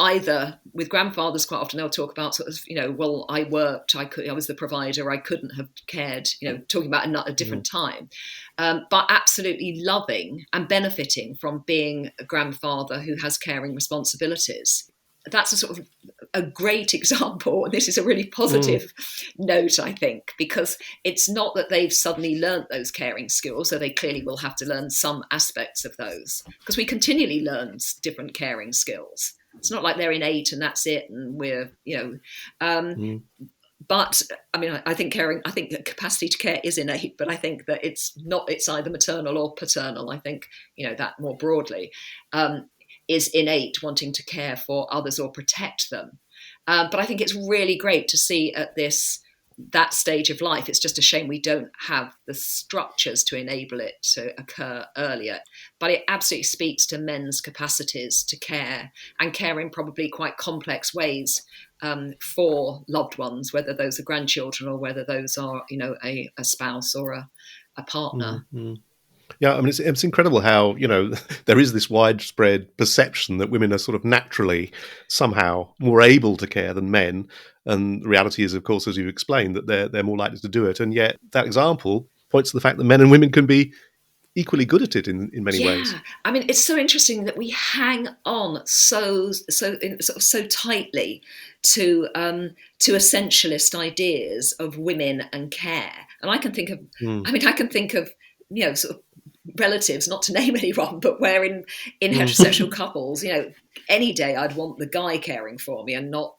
either with grandfathers, quite often they'll talk about sort of, well, I worked, I was the provider, I couldn't have cared, talking about a different time, but absolutely loving and benefiting from being a grandfather who has caring responsibilities. That's a sort of a great example. And this is a really positive note, I think, because it's not that they've suddenly learnt those caring skills, so they clearly will have to learn some aspects of those, because we continually learn different caring skills. It's not like they're innate and that's it, and we're, But I think the capacity to care is innate, but I think that it's either maternal or paternal. I think, that more broadly is innate, wanting to care for others or protect them. But I think it's really great to see at that stage of life. It's just a shame we don't have the structures to enable it to occur earlier. But it absolutely speaks to men's capacities to care, and care in probably quite complex ways for loved ones, whether those are grandchildren or whether those are, a spouse or a partner. Mm-hmm. Yeah, it's incredible how, there is this widespread perception that women are sort of naturally somehow more able to care than men. And the reality is, of course, as you explained, that they're more likely to do it. And yet that example points to the fact that men and women can be equally good at it in many ways. It's so interesting that we hang on so tightly to essentialist ideas of women and care. And I can think of, sort of relatives, not to name anyone, but where in heterosexual couples, any day I'd want the guy caring for me and not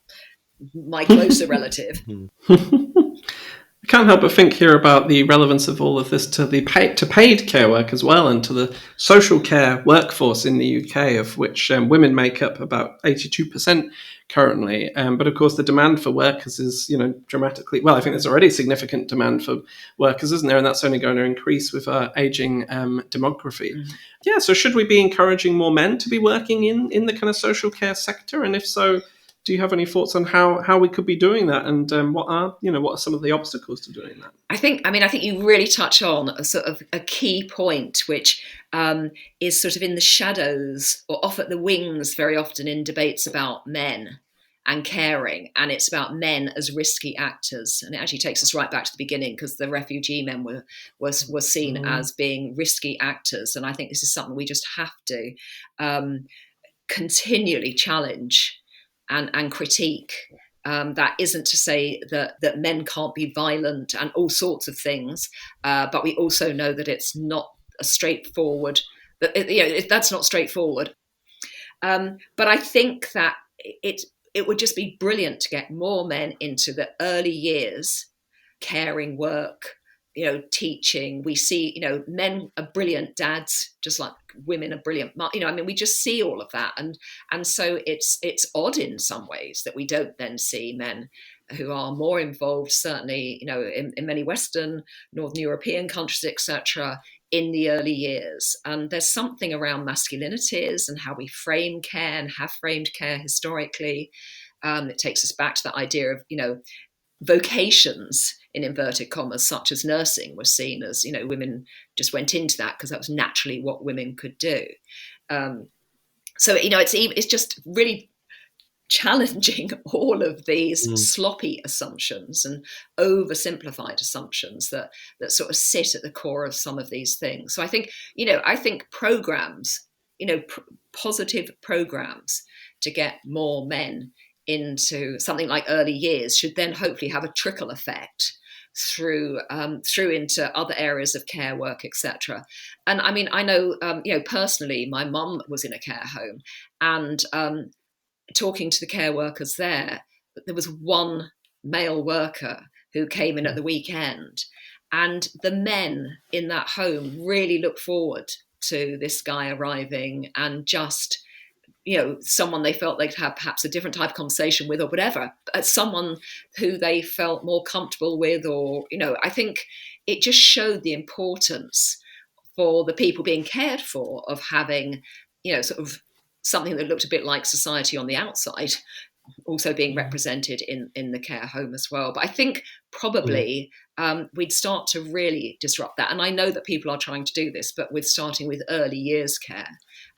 my closer relative. I can't help but think here about the relevance of all of this to paid care work as well, and to the social care workforce in the UK, of which women make up about 82% currently. But of course, the demand for workers is, dramatically. Well, I think there's already significant demand for workers, isn't there? And that's only going to increase with our aging demography. Mm-hmm. Yeah. So, should we be encouraging more men to be working in the kind of social care sector? And if so, do you have any thoughts on how we could be doing that, and what are some of the obstacles to doing that? I think you really touch on a sort of a key point, which is sort of in the shadows or off at the wings very often in debates about men and caring, and it's about men as risky actors. And it actually takes us right back to the beginning, because the refugee men were seen as being risky actors, and I think this is something we just have to continually challenge and critique. That isn't to say that men can't be violent and all sorts of things, but we also know that it's not a straightforward. That's not straightforward. But I think that it would just be brilliant to get more men into the early years, caring work, teaching. We see, men are brilliant dads, just like women are brilliant. We just see all of that, and so it's odd in some ways that we don't then see men who are more involved, certainly, in many Western, Northern European countries, etc., in the early years. And there's something around masculinities and how we frame care and have framed care historically. It takes us back to that idea of, vocations in inverted commas, such as nursing, was seen as, women just went into that because that was naturally what women could do. So, it's just really challenging all of these sloppy assumptions and oversimplified assumptions that sort of sit at the core of some of these things. So I think programs, positive programs to get more men into something like early years should then hopefully have a trickle effect through into other areas of care work, etc. And I know, personally, my mum was in a care home, and talking to the care workers there was one male worker who came in at the weekend, and the men in that home really looked forward to this guy arriving, and just someone they felt they'd have perhaps a different type of conversation with or whatever, someone who they felt more comfortable with, or I think it just showed the importance for the people being cared for of having sort of something that looked a bit like society on the outside also being represented in the care home as well. But I think probably we'd start to really disrupt that. And I know that people are trying to do this, but with starting with early years care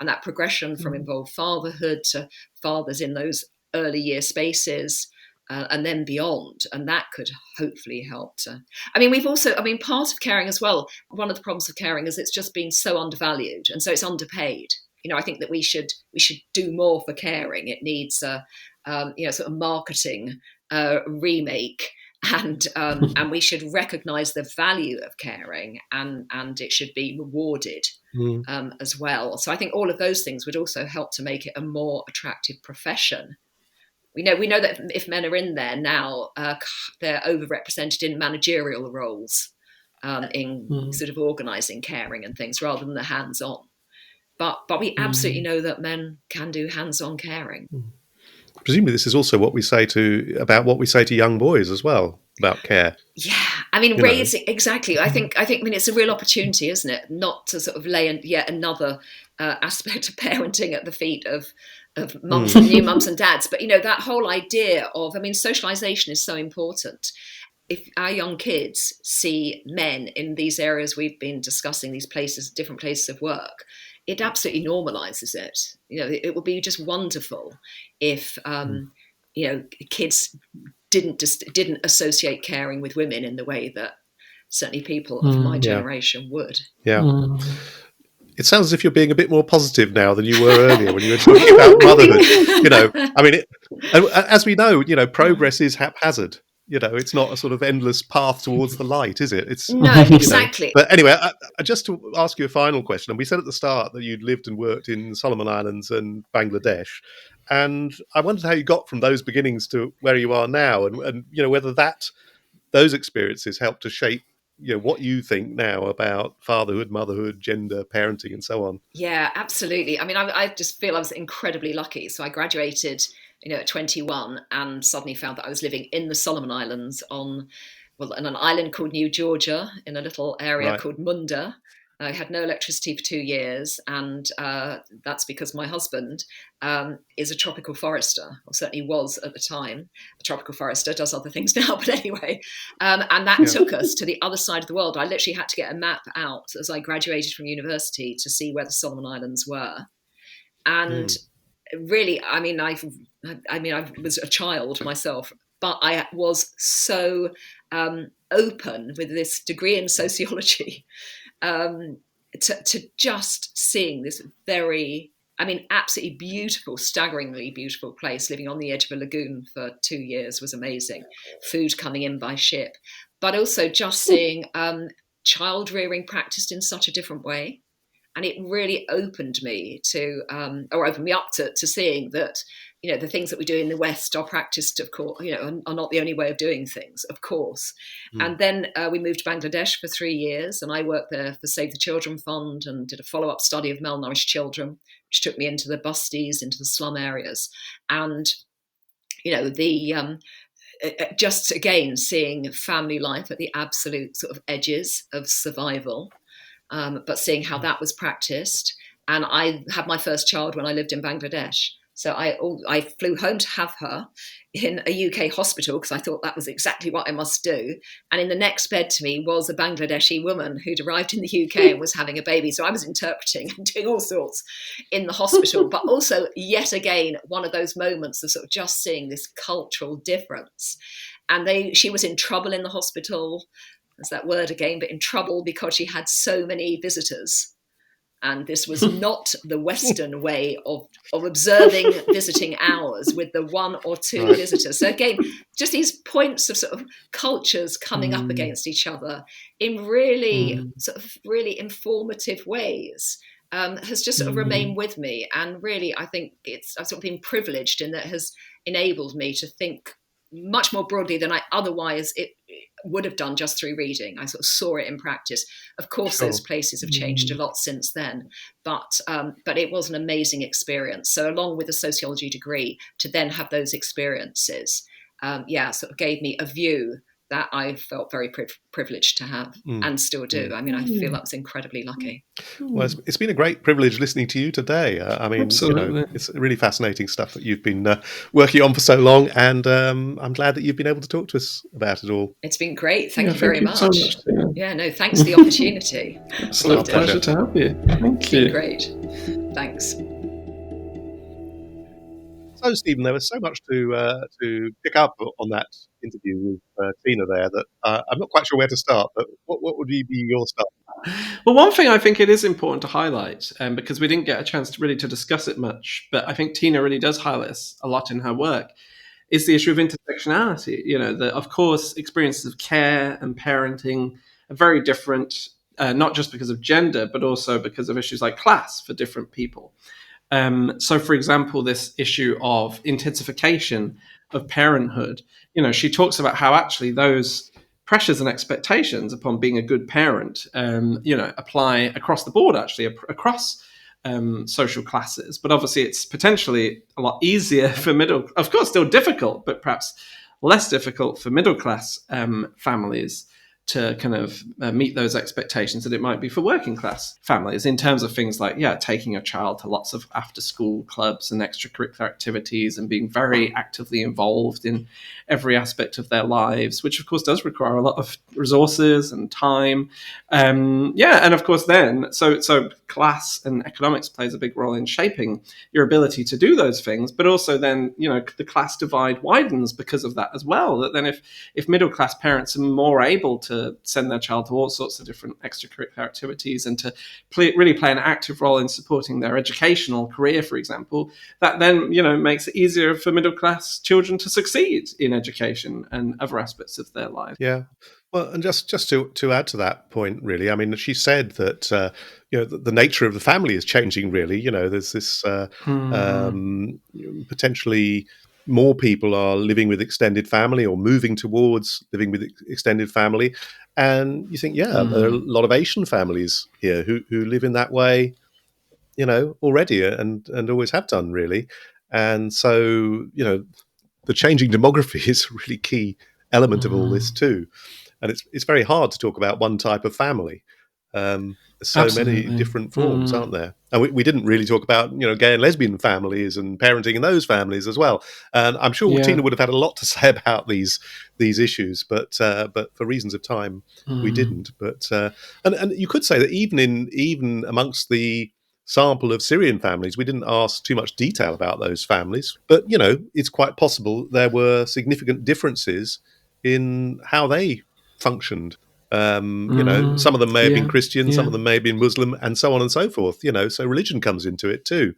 and that progression from involved fatherhood to fathers in those early year spaces, and then beyond. And that could hopefully help to... we've also... part of caring as well, one of the problems of caring is it's just been so undervalued, and so it's underpaid. I think that we should do more for caring. It needs a sort of marketing remake, and we should recognise the value of caring, and it should be rewarded as well. So I think all of those things would also help to make it a more attractive profession. We know that if men are in there now, they're overrepresented in managerial roles, in sort of organising caring and things, rather than the hands-on. But we absolutely know that men can do hands-on caring. Presumably this is also what we say to young boys as well about care. Yeah, raising, exactly. I think it's a real opportunity, isn't it, not to sort of lay yet another aspect of parenting at the feet of mums and new mums and dads. But that whole idea of, socialization is so important. If our young kids see men in these areas we've been discussing, these places, different places of work, it absolutely normalizes it. It would be just wonderful if kids didn't associate caring with women in the way that certainly people of my generation would. Yeah. It sounds as if you're being a bit more positive now than you were earlier when you were talking about motherhood. As we know, progress is haphazard. It's not a sort of endless path towards the light, is it? It's no, exactly. But anyway, just to ask you a final question, and we said at the start that you'd lived and worked in Solomon Islands and Bangladesh, and I wondered how you got from those beginnings to where you are now, and whether those experiences helped to shape what you think now about fatherhood, motherhood, gender, parenting, and so on. Yeah, absolutely. I just feel I was incredibly lucky. So I graduated at 21, and suddenly found that I was living in the Solomon Islands on an island called New Georgia, in a little area called Munda. I had no electricity for 2 years, and that's because my husband is a tropical forester, or certainly was at the time. A tropical forester, does other things now, but anyway. And that took us to the other side of the world. I literally had to get a map out as I graduated from university to see where the Solomon Islands were. And really, I was a child myself, but I was so open with this degree in sociology to just seeing this very, absolutely beautiful, staggeringly beautiful place. Living on the edge of a lagoon for 2 years was amazing. Food coming in by ship, but also just seeing child rearing practiced in such a different way. And it really opened me to, or opened me up to seeing that, the things that we do in the West are practiced, of course, are not the only way of doing things, of course. And then we moved to Bangladesh for 3 years, and I worked there for Save the Children Fund and did a follow-up study of malnourished children, which took me into the busties, into the slum areas. And, just again, seeing family life at the absolute sort of edges of survival, but seeing how that was practiced. And I had my first child when I lived in Bangladesh. So I flew home to have her in a UK hospital because I thought that was exactly what I must do. And in the next bed to me was a Bangladeshi woman who'd arrived in the UK and was having a baby. So I was interpreting and doing all sorts in the hospital, but also yet again, one of those moments of sort of just seeing this cultural difference. And she was in trouble in the hospital. There's that word again, but in trouble because she had so many visitors. And this was not the Western way of observing visiting hours with the 1 or 2 visitors. So again, just these points of sort of cultures coming up against each other in really sort of really informative ways has just sort of remained with me. And really, I think I've sort of been privileged in that it has enabled me to think much more broadly than I otherwise it would have done just through reading. I sort of saw it in practice. Of course, those places have changed a lot since then, but it was an amazing experience. So along with a sociology degree, to then have those experiences, sort of gave me a view that I felt very privileged to have and still do. I mean, I feel that was incredibly lucky. Well, it's been a great privilege listening to you today. I mean, it's really fascinating stuff that you've been working on for so long, and I'm glad that you've been able to talk to us about it all. It's been great. Thank you very much. So much. Yeah, no, thanks for the opportunity. Absolute pleasure to have you. Thank you. Great. Thanks. So, Stephen, there was so much to pick up on that interview with Tina there that I'm not quite sure where to start, but what would be your start? Well, one thing I think it is important to highlight, because we didn't get a chance to discuss it much, but I think Tina really does highlight this a lot in her work, is the issue of intersectionality. Of course, experiences of care and parenting are very different, not just because of gender, but also because of issues like class for different people. So, for example, this issue of intensification of parenthood, she talks about how actually those pressures and expectations upon being a good parent, apply across the board, actually, across social classes. But obviously, it's potentially a lot easier for of course, still difficult, but perhaps less difficult for middle class families to kind of meet those expectations that it might be for working class families in terms of things like, taking a child to lots of after school clubs and extracurricular activities and being very actively involved in every aspect of their lives, which of course does require a lot of resources and time. And of course then, so class and economics plays a big role in shaping your ability to do those things, but also then, the class divide widens because of that as well. That then if middle class parents are more able to send their child to all sorts of different extracurricular activities and to really play an active role in supporting their educational career, for example, that then, makes it easier for middle class children to succeed in education and other aspects of their life. Yeah. Well, and just to add to that point, really, I mean, she said that the nature of the family is changing. Really, there's this potentially more people are living with extended family or moving towards living with extended family, and you think, there are a lot of Asian families here who live in that way, already and always have done, really, and so the changing demography is a really key element of all this too. And it's very hard to talk about one type of family. There's so Absolutely. many different forms, aren't there? And we didn't really talk about gay and lesbian families and parenting in those families as well. And I'm sure Tina would have had a lot to say about these issues, but for reasons of time, we didn't. But and you could say that even amongst the sample of Syrian families, we didn't ask too much detail about those families. But it's quite possible there were significant differences in how they functioned. Some of them may have been Christian, some of them may have been Muslim, and so on and so forth. So religion comes into it too.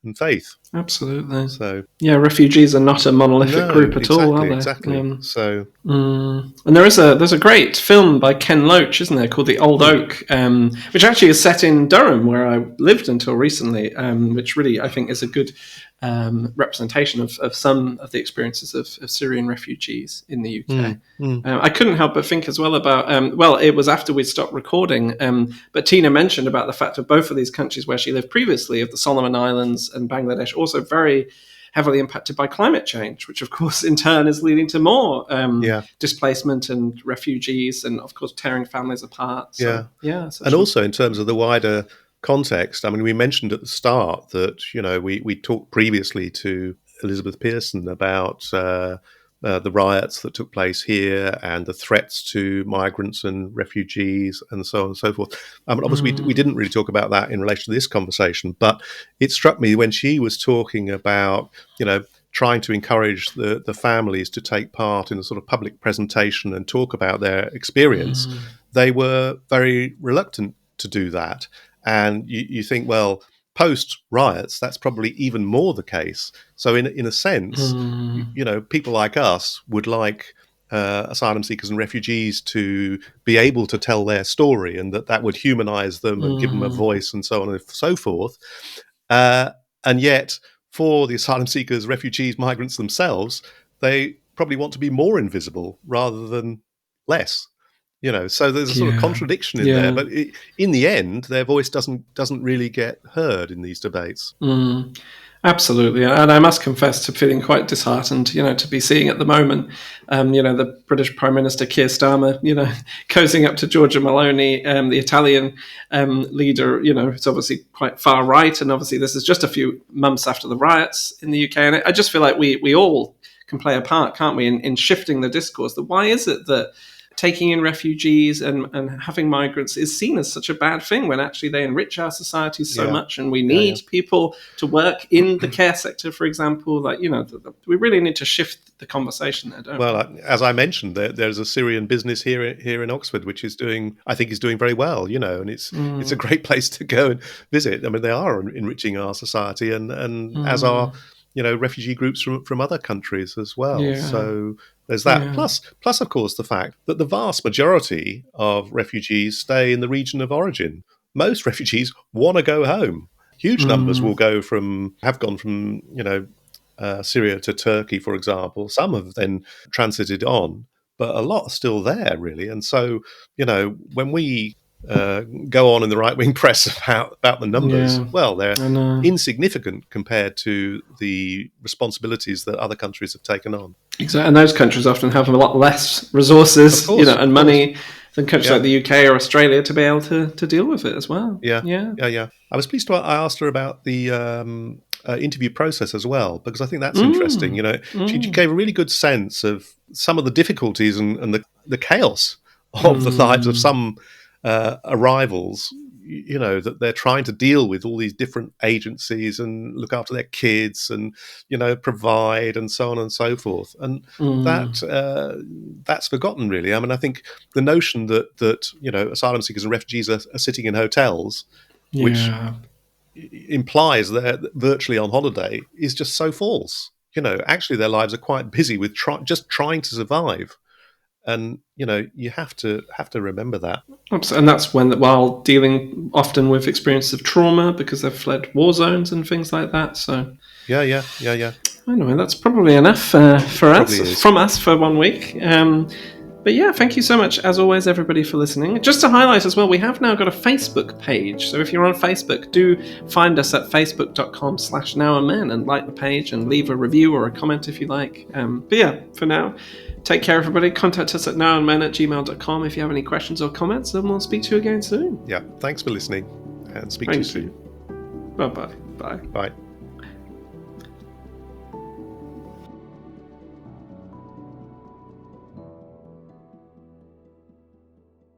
and faith. Absolutely. So refugees are not a monolithic group at all, are they? Exactly. So and there's a great film by Ken Loach, isn't there, called The Old Oak, which actually is set in Durham, where I lived until recently, which really I think is a good representation of some of the experiences of Syrian refugees in the UK. I couldn't help but think as well about, it was after we'd stopped recording, but Tina mentioned about the fact of both of these countries where she lived previously, of the Solomon Islands and Bangladesh, also very heavily impacted by climate change, which of course in turn is leading to more displacement and refugees, and of course tearing families apart. So, and also in terms of the wider context, I mean, we mentioned at the start that, we talked previously to Elizabeth Pearson about the riots that took place here and the threats to migrants and refugees and so on and so forth. Obviously, we didn't really talk about that in relation to this conversation, but it struck me when she was talking about, trying to encourage the families to take part in a sort of public presentation and talk about their experience, they were very reluctant to do that. And you think, well, post-riots, that's probably even more the case. So in a sense, people like us would like asylum seekers and refugees to be able to tell their story, and that would humanize them and give them a voice and so on and so forth. And yet, for the asylum seekers, refugees, migrants themselves, they probably want to be more invisible rather than less. So there's a sort of contradiction in there, but in the end, their voice doesn't really get heard in these debates. Absolutely, and I must confess to feeling quite disheartened, to be seeing at the moment, the British Prime Minister Keir Starmer, cozying up to Giorgia Meloni, the Italian leader, it's obviously quite far right, and obviously this is just a few months after the riots in the UK, and I just feel like we all can play a part, can't we, in shifting the discourse. Why is it that taking in refugees and having migrants is seen as such a bad thing when actually they enrich our societies so much, and we need people to work in the care sector, for example. We really need to shift the conversation there, don't we? Well, as I mentioned, there's a Syrian business here in Oxford, which is doing very well, and it's a great place to go and visit. I mean, they are enriching our society, and as are refugee groups from other countries as well. So there's that. Plus, of course, the fact that the vast majority of refugees stay in the region of origin. Most refugees want to go home. Huge numbers have gone from Syria to Turkey, for example. Some have then transited on, but a lot are still there, really. And so, when we go on in the right-wing press about the numbers, well, they're insignificant compared to the responsibilities that other countries have taken on. Exactly, and those countries often have a lot less resources, and money than countries like the UK or Australia to be able to deal with it as well. I was pleased I asked her about the interview process as well, because I think that's interesting. She gave a really good sense of some of the difficulties and the chaos of the lives of some arrivals, that they're trying to deal with all these different agencies and look after their kids and, provide and so on and so forth. And that's forgotten, really. I mean, I think the notion that asylum seekers and refugees are sitting in hotels, which implies they're virtually on holiday, is just so false. Actually, their lives are quite busy with just trying to survive. And you have to remember that. And that's while dealing often with experiences of trauma because they've fled war zones and things like that. So yeah. Anyway, that's probably enough from us for 1 week. But yeah, thank you so much, as always, everybody, for listening. Just to highlight as well, we have now got a Facebook page. So if you're on Facebook, do find us at facebook.com/nowamen and like the page and leave a review or a comment if you like. But yeah, for now, take care, everybody. Contact us at nowamen@gmail.com if you have any questions or comments, and we'll speak to you again soon. Yeah, thanks for listening, and speak to you soon. Bye-bye. Bye. Bye.